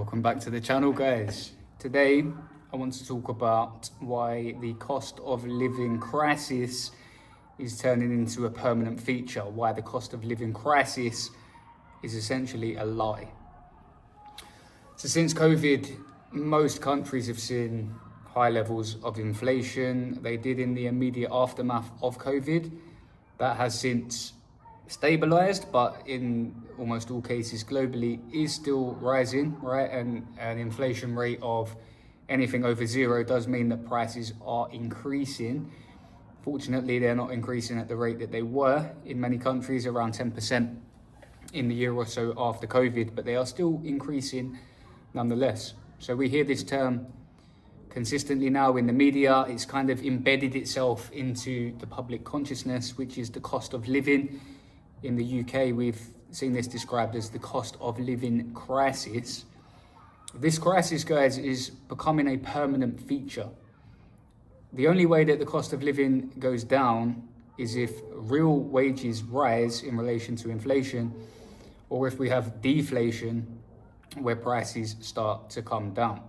Welcome back to the channel, guys. Today I want to talk about why the cost of living crisis is turning into a permanent feature, why the cost of living crisis is essentially a lie. So since COVID, most countries have seen high levels of inflation. They did in the immediate aftermath of COVID. That has since stabilized, but in almost all cases globally is still rising, right? And an inflation rate of anything over zero does mean that prices are increasing. Fortunately, they're not increasing at the rate that they were in many countries, around 10% in the year or so after COVID, but they are still increasing nonetheless. So we hear this term consistently now in the media. It's kind of embedded itself into the public consciousness, which is the cost of living. In the UK, we've seen this described as the cost of living crisis. This crisis, guys, is becoming a permanent feature. The only way that the cost of living goes down is if real wages rise in relation to inflation, or if we have deflation where prices start to come down.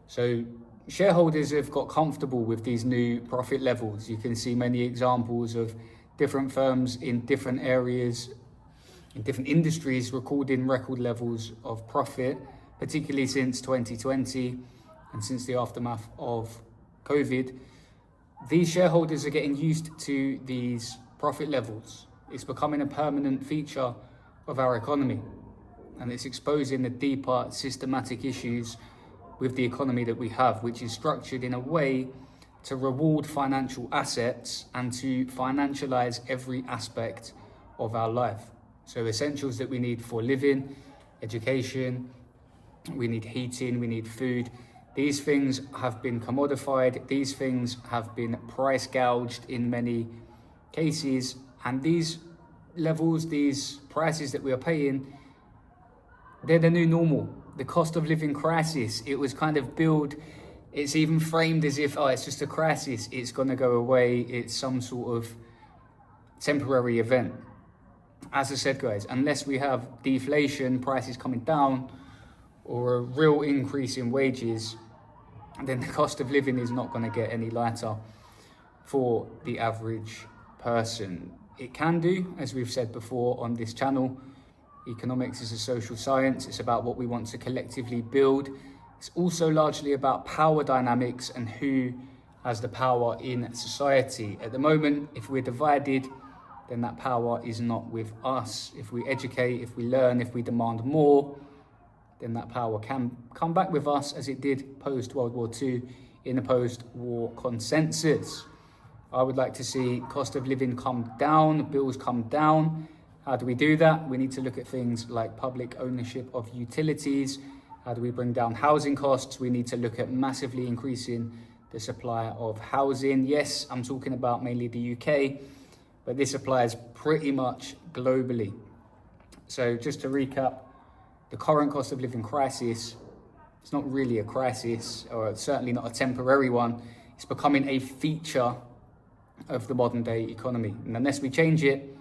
So shareholders have got comfortable with these new profit levels. You can see many examples of different firms in different areas, in different industries, recording record levels of profit, particularly since 2020 and since the aftermath of COVID. These shareholders are getting used to these profit levels. It's becoming a permanent feature of our economy, and it's exposing the deeper systematic issues with the economy that we have, which is structured in a way to reward financial assets and to financialize every aspect of our life. So essentials that we need for living, education, we need heating, we need food. These things have been commodified. These things have been price gouged in many cases. And these levels, these prices that we are paying, they're the new normal. The cost of living crisis, it was kind of billed, it's even framed as if, it's just a crisis, it's going to go away, it's some sort of temporary event. As I said, guys, unless we have deflation, prices coming down, or a real increase in wages, then the cost of living is not going to get any lighter for the average person. It can do, as we've said before on this channel. Economics is a social science. It's about what we want to collectively build. It's also largely about power dynamics and who has the power in society. At the moment, if we're divided, then that power is not with us. If we educate, if we learn, if we demand more, then that power can come back with us, as it did post-World War II in a post-war consensus. I would like to see cost of living come down, bills come down. How do we do that? We need to look at things like public ownership of utilities. How do we bring down housing costs? We need to look at massively increasing the supply of housing. Yes, I'm talking about mainly the UK, but this applies pretty much globally. So just to recap, the current cost of living crisis, it's not really a crisis, or certainly not a temporary one. It's becoming a feature of the modern day economy. And unless we change it,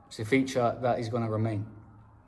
it's a feature that is going to remain.